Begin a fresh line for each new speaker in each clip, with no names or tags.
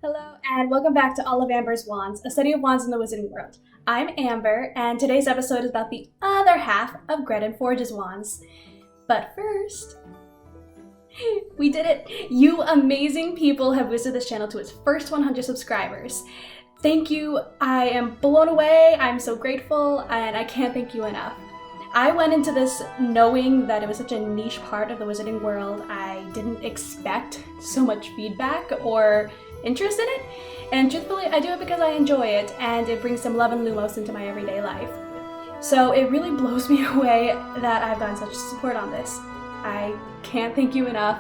Hello, and welcome back to OllivAmber's Wands, a study of wands in the wizarding world. I'm Amber, and today's episode is about the other half of Greta Forge's wands. But first, we did it! You amazing people have boosted this channel to its first 100 subscribers. Thank you, I am blown away, I'm so grateful, and I can't thank you enough. I went into this knowing that it was such a niche part of the wizarding world. I didn't expect so much feedback or interest in it, and truthfully I do it because I enjoy it and it brings some love and lumos into my everyday life. So it really blows me away that I've gotten such support on this. I can't thank you enough.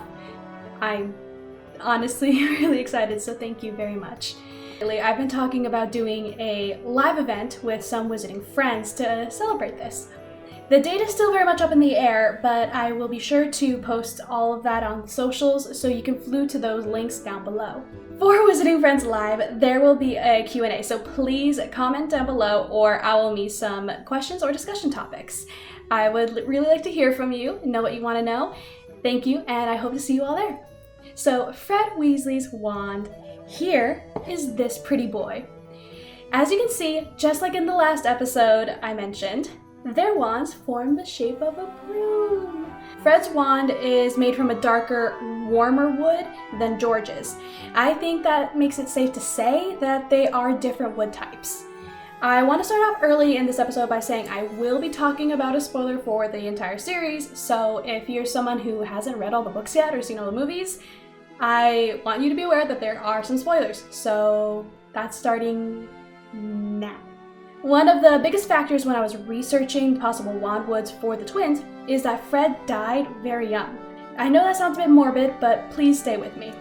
I'm honestly really excited, so thank you very much. Lately, I've been talking about doing a live event with some wizarding friends to celebrate this. The date is still very much up in the air, but I will be sure to post all of that on socials so you can flew to those links down below. For Wizarding Friends Live, there will be a Q&A, so please comment down below or owl me some questions or discussion topics. I would really like to hear from you, know what you want to know. Thank you, and I hope to see you all there. So, Fred Weasley's wand. Here is this pretty boy. As you can see, just like in the last episode I mentioned, their wands form the shape of a broom. Fred's wand is made from a darker, warmer wood than George's. I think that makes it safe to say that they are different wood types. I want to start off early in this episode by saying I will be talking about a spoiler for the entire series, so if you're someone who hasn't read all the books yet or seen all the movies, I want you to be aware that there are some spoilers, so that's starting now. One of the biggest factors when I was researching possible wand woods for the twins is that Fred died very young. I know that sounds a bit morbid, but please stay with me.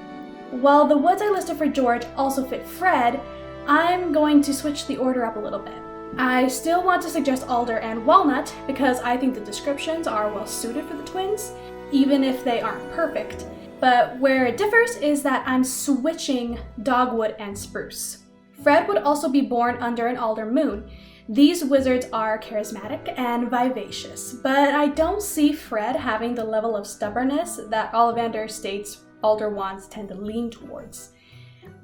While the woods I listed for George also fit Fred, I'm going to switch the order up a little bit. I still want to suggest alder and walnut because I think the descriptions are well suited for the twins, even if they aren't perfect. But where it differs is that I'm switching dogwood and spruce. Fred would also be born under an alder moon. These wizards are charismatic and vivacious, but I don't see Fred having the level of stubbornness that OllivAmber states alder wands tend to lean towards.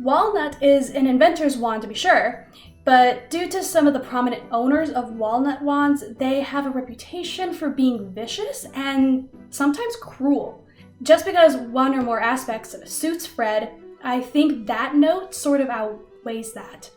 Walnut is an inventor's wand to be sure, but due to some of the prominent owners of walnut wands, they have a reputation for being vicious and sometimes cruel. Just because one or more aspects suits Fred, I think that note sort of outweighs that.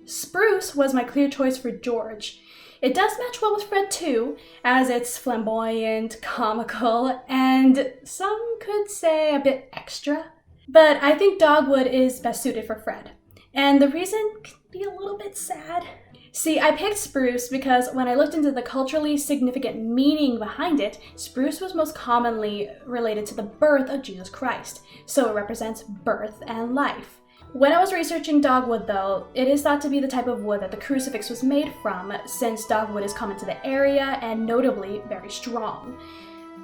Spruce was my clear choice for George. It does match well with Fred too, as it's flamboyant, comical, and some could say a bit extra. But I think dogwood is best suited for Fred. And the reason can be a little bit sad. See, I picked spruce because when I looked into the culturally significant meaning behind it, spruce was most commonly related to the birth of Jesus Christ, so it represents birth and life. When I was researching dogwood though, it is thought to be the type of wood that the crucifix was made from, since dogwood is common to the area and notably very strong.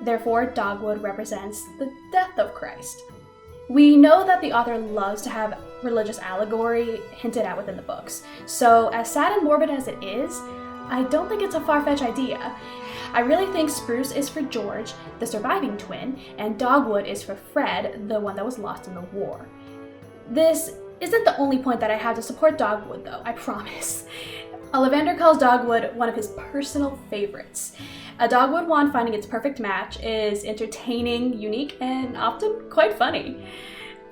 Therefore, dogwood represents the death of Christ. We know that the author loves to have religious allegory hinted at within the books, so as sad and morbid as it is, I don't think it's a far-fetched idea. I really think spruce is for George, the surviving twin, and dogwood is for Fred, the one that was lost in the war. This isn't the only point that I have to support dogwood though, I promise. OllivAmber calls dogwood one of his personal favorites. A dogwood wand finding its perfect match is entertaining, unique, and often quite funny.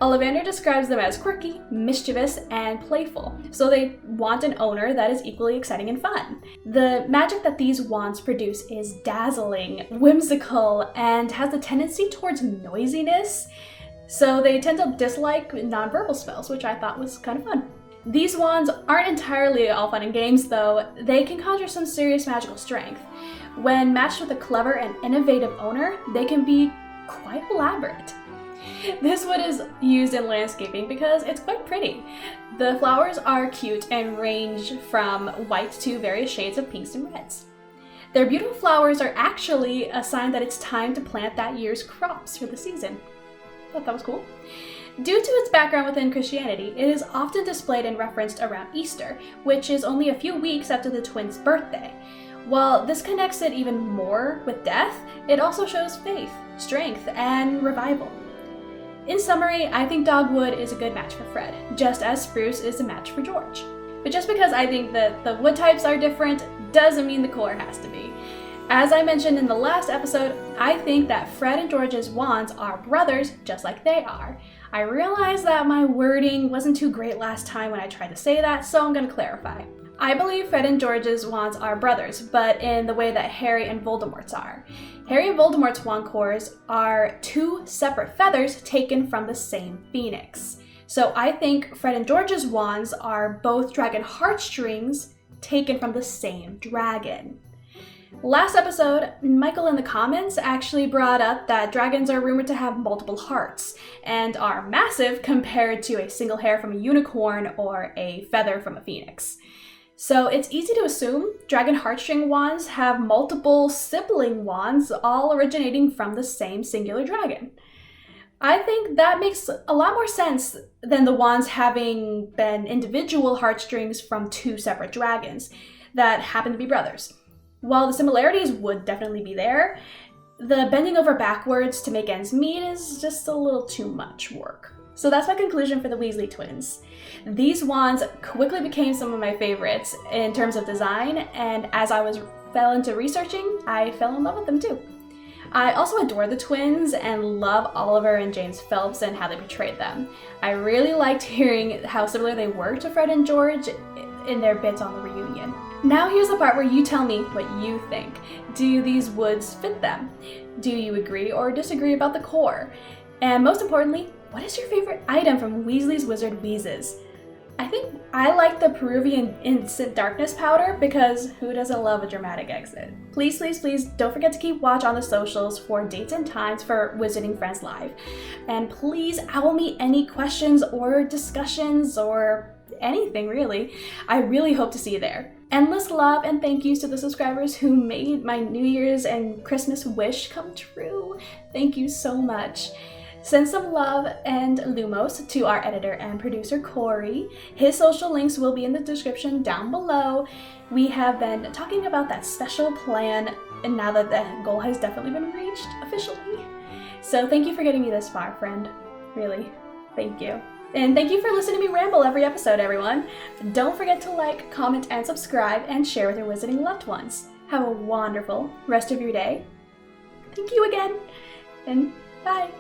OllivAmber describes them as quirky, mischievous, and playful, so they want an owner that is equally exciting and fun. The magic that these wands produce is dazzling, whimsical, and has a tendency towards noisiness, so they tend to dislike nonverbal spells, which I thought was kind of fun. These wands aren't entirely all fun and games though, they can conjure some serious magical strength. When matched with a clever and innovative owner, they can be quite elaborate. This wood is used in landscaping because it's quite pretty. The flowers are cute and range from white to various shades of pinks and reds. Their beautiful flowers are actually a sign that it's time to plant that year's crops for the season. Thought that was cool. Due to its background within Christianity, it is often displayed and referenced around Easter, which is only a few weeks after the twins' birthday. While this connects it even more with death, it also shows faith, strength, and revival. In summary, I think dogwood is a good match for Fred, just as spruce is a match for George. But just because I think that the wood types are different doesn't mean the color has to be. As I mentioned in the last episode, I think that Fred and George's wands are brothers just like they are. I realized that my wording wasn't too great last time when I tried to say that, so I'm going to clarify. I believe Fred and George's wands are brothers, but in the way that Harry and Voldemort's are. Harry and Voldemort's wand cores are two separate feathers taken from the same phoenix. So I think Fred and George's wands are both dragon heartstrings taken from the same dragon. Last episode, Michael in the comments actually brought up that dragons are rumored to have multiple hearts and are massive compared to a single hair from a unicorn or a feather from a phoenix. So it's easy to assume dragon heartstring wands have multiple sibling wands all originating from the same singular dragon. I think that makes a lot more sense than the wands having been individual heartstrings from two separate dragons that happen to be brothers. While the similarities would definitely be there, the bending over backwards to make ends meet is just a little too much work. So that's my conclusion for the Weasley twins. These wands quickly became some of my favorites in terms of design, and as I fell into researching, I fell in love with them too. I also adore the twins and love Oliver and James Phelps and how they portrayed them. I really liked hearing how similar they were to Fred and George in their bits on the reunion. Now here's the part where you tell me what you think. Do these woods fit them? Do you agree or disagree about the core? And most importantly, what is your favorite item from Weasley's Wizard Wheezes? I think I like the Peruvian Instant Darkness powder because who doesn't love a dramatic exit? Please, please, please don't forget to keep watch on the socials for dates and times for Wizarding Friends Live. And please owl me any questions or discussions or anything really. I really hope to see you there. Endless love and thank yous to the subscribers who made my New Year's and Christmas wish come true. Thank you so much. Send some love and Lumos to our editor and producer, Cory. His social links will be in the description down below. We have been talking about that special plan, and now that the goal has definitely been reached officially. So thank you for getting me this far, friend. Really, thank you. And thank you for listening to me ramble every episode, everyone. Don't forget to like, comment, and subscribe, and share with your wizarding loved ones. Have a wonderful rest of your day. Thank you again, and bye.